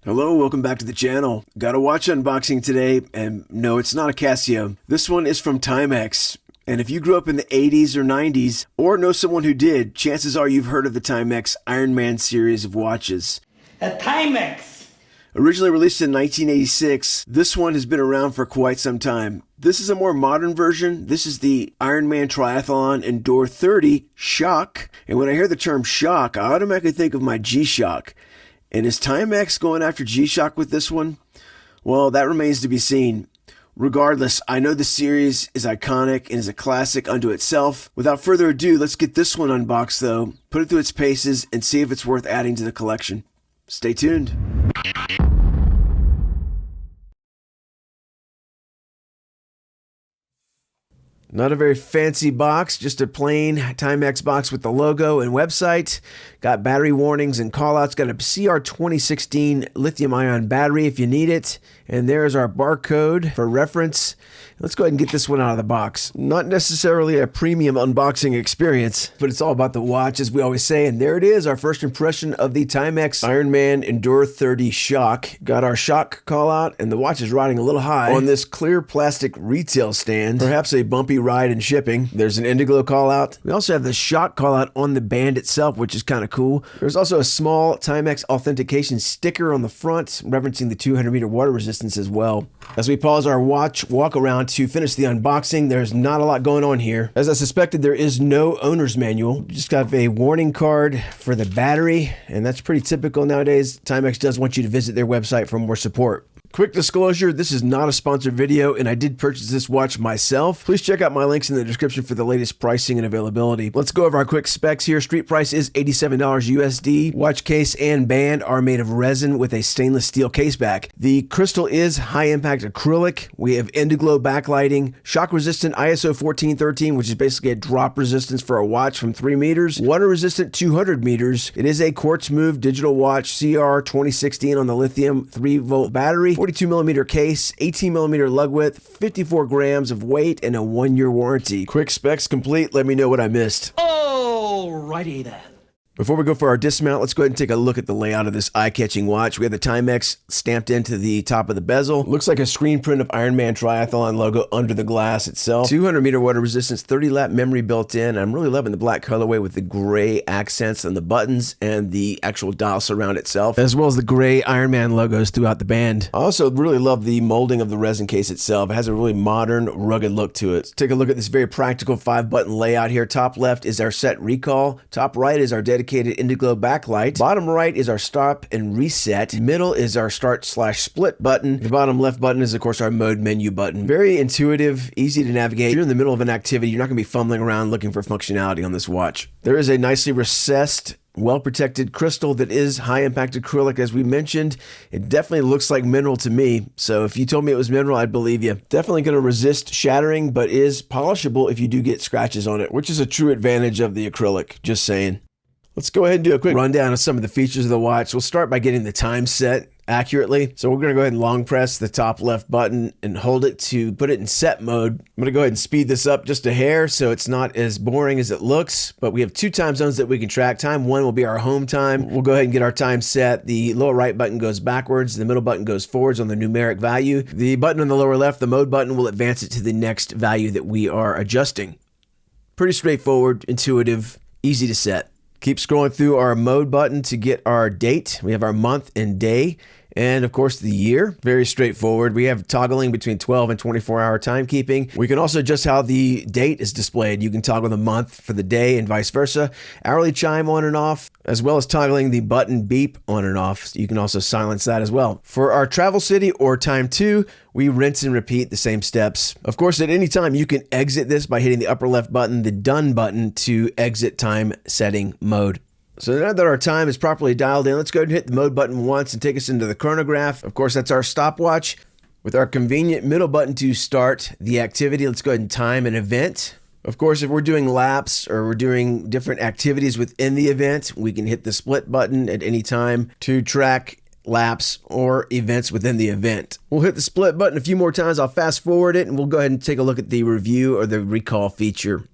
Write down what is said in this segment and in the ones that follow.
Hello, welcome back to the channel. Got a watch unboxing today, and no, it's not a Casio. This one is from Timex. And if you grew up in the 80s or 90s, or know someone who did, chances are you've heard of the Timex Ironman series of watches. A Timex! Originally released in 1986, this one has been around for quite some time. This is a more modern version. This is the Ironman Triathlon Endure 30 Shock. And when I hear the term shock, I automatically think of my GShock. And is Timex going after GShock with this one? Well, that remains to be seen. Regardless, I know the series is iconic and is a classic unto itself. Without further ado, let's get this one unboxed though, put it through its paces, and see if it's worth adding to the collection. Stay tuned. Not a very fancy box, just a plain Timex box with the logo and website. Got battery warnings and callouts. Got a CR 2016 lithium-ion battery if you need it. And there's our barcode for reference. Let's go ahead and get this one out of the box. Not necessarily a premium unboxing experience, but it's all about the watch, as we always say. And there it is, our first impression of the Timex Ironman Endure 30 Shock. Got our shock callout, and the watch is riding a little high on this clear plastic retail stand. Perhaps a bumpy ride in shipping. There's an Indiglo callout. We also have the shock callout on the band itself, which is kind of cool. There's also a small Timex authentication sticker on the front, referencing the 200-meter water resistance as well. As we pause our watch walk around to finish the unboxing, there's not a lot going on here. As I suspected, there is no owner's manual. Just got a warning card for the battery, and that's pretty typical nowadays. Timex does want you to visit their website for more support. Quick disclosure, this is not a sponsored video, and I did purchase this watch myself. Please check out my links in the description for the latest pricing and availability. Let's go over our quick specs here. Street price is $87 USD. Watch case and band are made of resin with a stainless steel case back. The crystal is high impact acrylic. We have Indiglo backlighting, shock resistant ISO 1413, which is basically a drop resistance for a watch from 3 meters, water resistant 200 meters. It is a quartz move digital watch, CR 2016 on the lithium 3-volt battery. 42 millimeter case, 18 millimeter lug width, 54 grams of weight, and a 1-year warranty. Quick specs complete. Let me know what I missed. Alrighty then. Before we go for our dismount, let's go ahead and take a look at the layout of this eye-catching watch. We have the Timex stamped into the top of the bezel. Looks like a screen print of Ironman Triathlon logo under the glass itself. 200-meter water resistance, 30-lap memory built in. I'm really loving the black colorway with the gray accents on the buttons and the actual dial surround itself, as well as the gray Ironman logos throughout the band. I also really love the molding of the resin case itself. It has a really modern, rugged look to it. Let's take a look at this very practical 5-button layout here. Top left is our set recall. Top right is our dedicated Indiglo backlight. Bottom right is our stop and reset. Middle is our start/split button. The bottom left button is, of course, our mode menu button. Very intuitive, easy to navigate. If you're in the middle of an activity, you're not going to be fumbling around looking for functionality on this watch. There is a nicely recessed, well-protected crystal that is high-impact acrylic, as we mentioned. It definitely looks like mineral to me, so if you told me it was mineral, I'd believe you. Definitely going to resist shattering, but is polishable if you do get scratches on it, which is a true advantage of the acrylic, just saying. Let's go ahead and do a quick rundown of some of the features of the watch. We'll start by getting the time set accurately. So we're going to go ahead and long press the top left button and hold it to put it in set mode. I'm going to go ahead and speed this up just a hair so it's not as boring as it looks, but we have 2 time zones that we can track. Time 1 will be our home time. We'll go ahead and get our time set. The lower right button goes backwards. The middle button goes forwards on the numeric value. The button on the lower left, the mode button, will advance it to the next value that we are adjusting. Pretty straightforward, intuitive, easy to set. Keep scrolling through our mode button to get our date. We have our month and day, and of course the year. Very straightforward. We have toggling between 12 and 24-hour timekeeping. We can also adjust how the date is displayed. You can toggle the month for the day and vice versa. Hourly chime on and off, as well as toggling the button beep on and off. You can also silence that as well. For our travel city or time 2, we rinse and repeat the same steps. Of course, at any time, you can exit this by hitting the upper left button, the done button, to exit time setting mode. So now that our time is properly dialed in, let's go ahead and hit the mode button once and take us into the chronograph. Of course, that's our stopwatch. With our convenient middle button to start the activity, let's go ahead and time an event. Of course, if we're doing laps or we're doing different activities within the event, we can hit the split button at any time to track laps or events within the event. We'll hit the split button a few more times. I'll fast forward it and we'll go ahead and take a look at the review or the recall feature.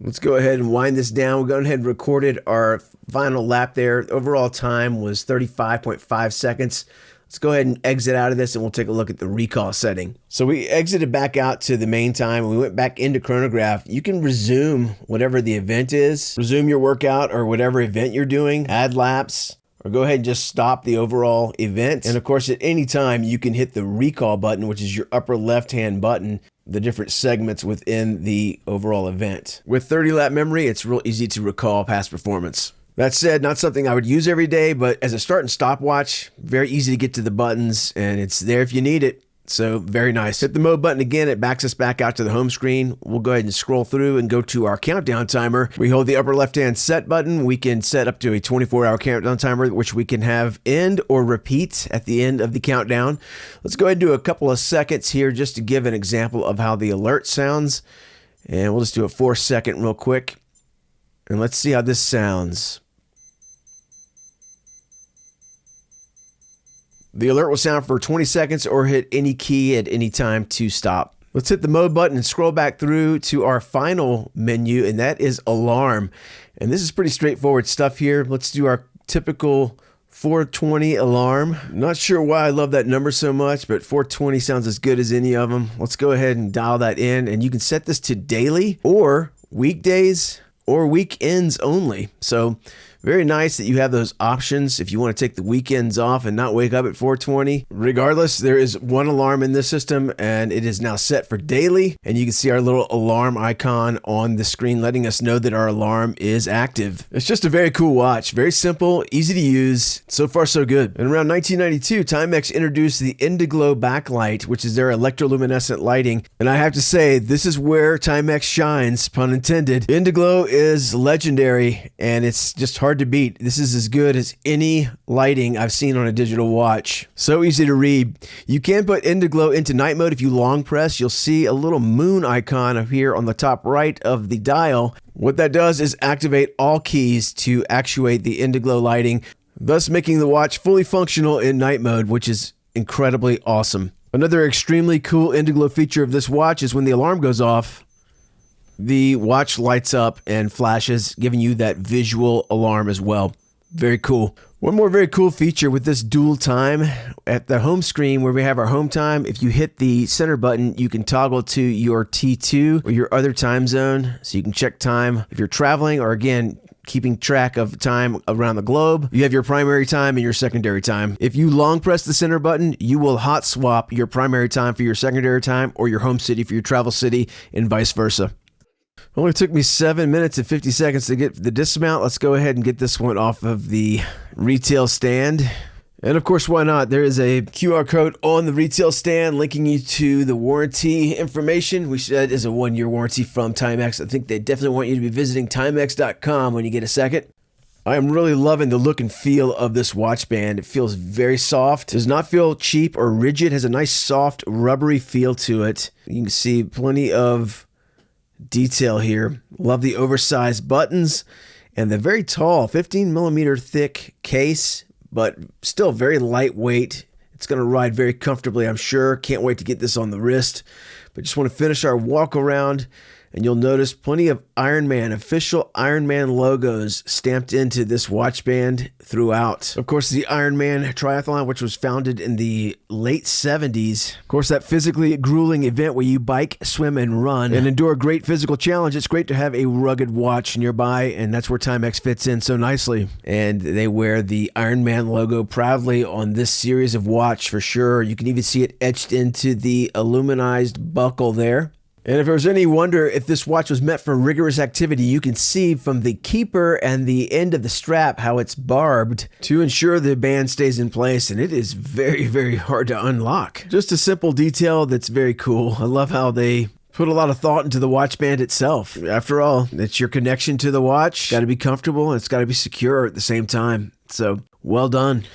Let's go ahead and wind this down. We'll go ahead and recorded our final lap there. Overall time was 35.5 seconds. Let's go ahead and exit out of this and we'll take a look at the recall setting. So we exited back out to the main time and we went back into chronograph. You can resume whatever the event is, resume your workout or whatever event you're doing, add laps, or go ahead and just stop the overall event. And of course, at any time you can hit the recall button, which is your upper left-hand button, the different segments within the overall event. With 30 lap memory, it's real easy to recall past performance. That said, not something I would use every day, but as a start and stopwatch, very easy to get to the buttons and it's there if you need it. So very nice. Hit the mode button again, it backs us back out to the home screen. We'll go ahead and scroll through and go to our countdown timer. We hold the upper left-hand set button. We can set up to a 24-hour countdown timer, which we can have end or repeat at the end of the countdown. Let's go ahead and do a couple of seconds here just to give an example of how the alert sounds. And we'll just do a 4-second real quick. And let's see how this sounds. The alert will sound for 20 seconds or hit any key at any time to stop. Let's hit the mode button and scroll back through to our final menu, and that is alarm. And this is pretty straightforward stuff here. Let's do our typical 420 alarm. Not sure why I love that number so much, but 420 sounds as good as any of them. Let's go ahead and dial that in, and you can set this to daily or weekdays or weekends only. So very nice that you have those options if you want to take the weekends off and not wake up at 4:20. Regardless, there is one alarm in this system and it is now set for daily. And you can see our little alarm icon on the screen letting us know that our alarm is active. It's just a very cool watch. Very simple, easy to use. So far, so good. In around 1992, Timex introduced the Indiglo backlight, which is their electroluminescent lighting. And I have to say, this is where Timex shines, pun intended. Indiglo is legendary and it's just hard to beat. This is as good as any lighting I've seen on a digital watch. So easy to read. You can put Indiglo into night mode. If you long press, you'll see a little moon icon up here on the top right of the dial. What that does is activate all keys to actuate the Indiglo lighting, thus making the watch fully functional in night mode, which is incredibly awesome. Another extremely cool Indiglo feature of this watch is when the alarm goes off, the watch lights up and flashes, giving you that visual alarm as well. Very cool. One more very cool feature with this dual time. At the home screen where we have our home time, if you hit the center button, you can toggle to your T2 or your other time zone. So you can check time if you're traveling or again, keeping track of time around the globe. You have your primary time and your secondary time. If you long press the center button, you will hot swap your primary time for your secondary time or your home city for your travel city and vice versa. Only took me 7 minutes and 50 seconds to get the dismount. Let's go ahead and get this one off of the retail stand. And of course, why not? There is a QR code on the retail stand linking you to the warranty information, which is a 1-year warranty from Timex. I think they definitely want you to be visiting Timex.com when you get a second. I am really loving the look and feel of this watch band. It feels very soft. Does not feel cheap or rigid. It has a nice soft rubbery feel to it. You can see plenty of detail here. Love the oversized buttons and the very tall 15 millimeter thick case, but still very lightweight. It's going to ride very comfortably, I'm sure. Can't wait to get this on the wrist. But just want to finish our walk around, and you'll notice plenty of Ironman, official Ironman logos stamped into this watch band throughout. Of course, the Ironman Triathlon, which was founded in the late 70s. Of course, that physically grueling event where you bike, swim, and run and endure a great physical challenge. It's great to have a rugged watch nearby, and that's where Timex fits in so nicely. And they wear the Ironman logo proudly on this series of watch for sure. You can even see it etched into the aluminized buckle there. And if there was any wonder if this watch was meant for rigorous activity, you can see from the keeper and the end of the strap how it's barbed to ensure the band stays in place, and it is very, very hard to unlock. Just a simple detail that's very cool. I love how they put a lot of thought into the watch band itself. After all, it's your connection to the watch. Got to be comfortable and it's got to be secure at the same time. So, well done.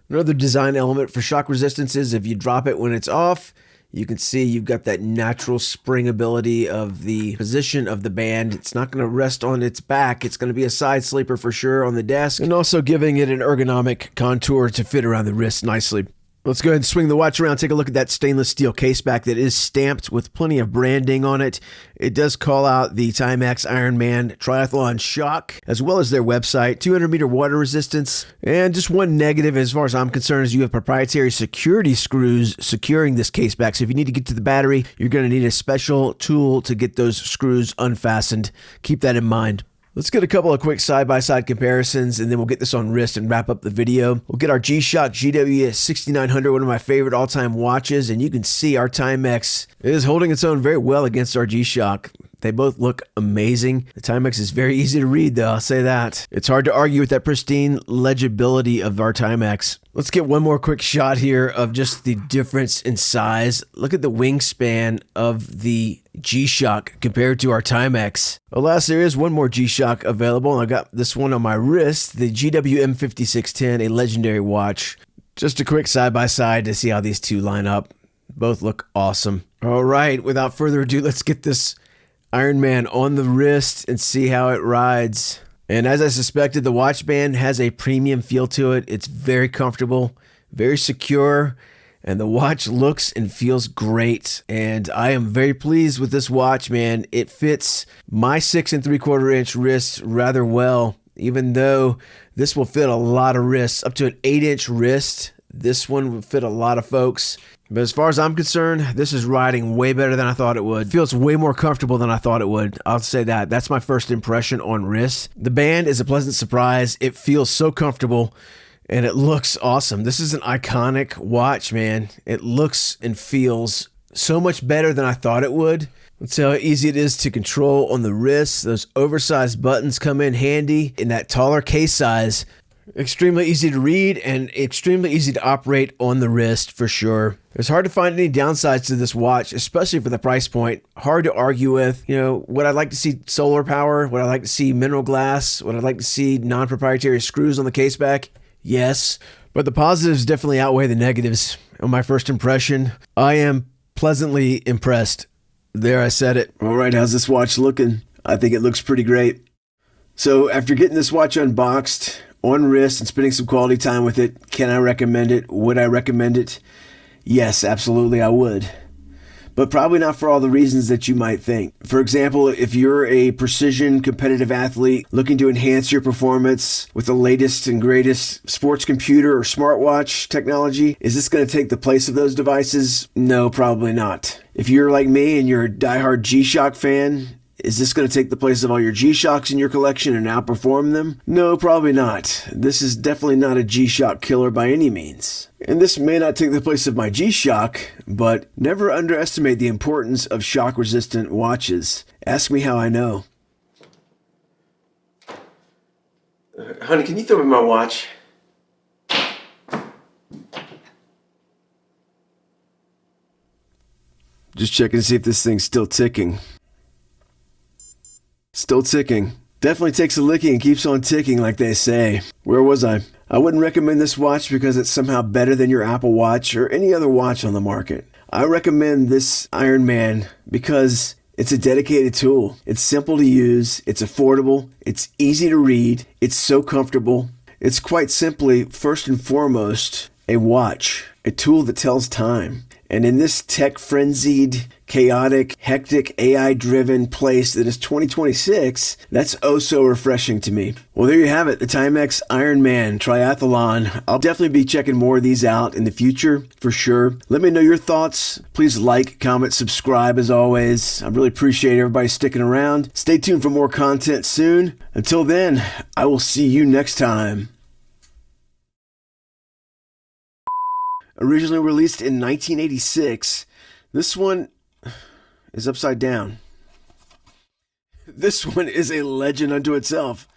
Another design element for shock resistance is if you drop it when it's off, you can see you've got that natural spring ability of the position of the band. It's not going to rest on its back. It's going to be a side sleeper for sure on the desk, and also giving it an ergonomic contour to fit around the wrist nicely. Let's go ahead and swing the watch around, take a look at that stainless steel case back that is stamped with plenty of branding on it. It does call out the Timex Ironman Triathlon Shock, as well as their website, 200-meter water resistance. And just one negative, as far as I'm concerned, is you have proprietary security screws securing this case back. So if you need to get to the battery, you're going to need a special tool to get those screws unfastened. Keep that in mind. Let's get a couple of quick side-by-side comparisons, and then we'll get this on wrist and wrap up the video. We'll get our GShock GW6900, one of my favorite all-time watches, and you can see our Timex is holding its own very well against our GShock. They both look amazing. The Timex is very easy to read, though, I'll say that. It's hard to argue with that pristine legibility of our Timex. Let's get one more quick shot here of just the difference in size. Look at the wingspan of the GShock compared to our Timex. Alas, there is one more GShock available, and I got this one on my wrist, the GW-M5610, a legendary watch. Just a quick side-by-side to see how these two line up. Both look awesome. All right, without further ado, let's get this Ironman on the wrist and see how it rides. And as I suspected, the watch band has a premium feel to it. It's very comfortable, very secure, and the watch looks and feels great. And I am very pleased with this watch, man. It fits my 6 3/4 inch wrist rather well, even though this will fit a lot of wrists, up to an 8-inch wrist. This one would fit a lot of folks. But as far as I'm concerned, this is riding way better than I thought it would. It feels way more comfortable than I thought it would. I'll say that. That's my first impression on wrist. The band is a pleasant surprise. It feels so comfortable and it looks awesome. This is an iconic watch, man. It looks and feels so much better than I thought it would. Let's see how easy it is to control on the wrist. Those oversized buttons come in handy in that taller case size. Extremely easy to read and extremely easy to operate on the wrist for sure. It's hard to find any downsides to this watch, especially for the price point. Hard to argue with. You know, would I like to see solar power? Would I like to see mineral glass? Would I like to see non-proprietary screws on the case back? Yes. But the positives definitely outweigh the negatives. On my first impression, I am pleasantly impressed. There, I said it. All right, how's this watch looking? I think it looks pretty great. So after getting this watch unboxed, on wrist, and spending some quality time with it, can I recommend it? Would I recommend it? Yes, absolutely I would. But probably not for all the reasons that you might think. For example, if you're a precision competitive athlete looking to enhance your performance with the latest and greatest sports computer or smartwatch technology, is this going to take the place of those devices? No, probably not. If you're like me and you're a diehard GShock fan, is this going to take the place of all your GShocks in your collection and outperform them? No, probably not. This is definitely not a GShock killer by any means. And this may not take the place of my GShock, but never underestimate the importance of shock-resistant watches. Ask me how I know. Honey, can you throw me my watch? Just checking to see if this thing's still ticking. Still ticking. Definitely takes a licking and keeps on ticking, like they say. Where was I? I wouldn't recommend this watch because it's somehow better than your Apple Watch or any other watch on the market. I recommend this Ironman because it's a dedicated tool. It's simple to use, it's affordable, it's easy to read, it's so comfortable. It's quite simply, first and foremost, a watch, a tool that tells time. And in this tech-frenzied, chaotic, hectic, AI-driven place that is 2026, that's oh so refreshing to me. Well, there you have it, the Timex Ironman Triathlon. I'll definitely be checking more of these out in the future, for sure. Let me know your thoughts. Please like, comment, subscribe as always. I really appreciate everybody sticking around. Stay tuned for more content soon. Until then, I will see you next time. Originally released in 1986, this one is upside down. This one is a legend unto itself.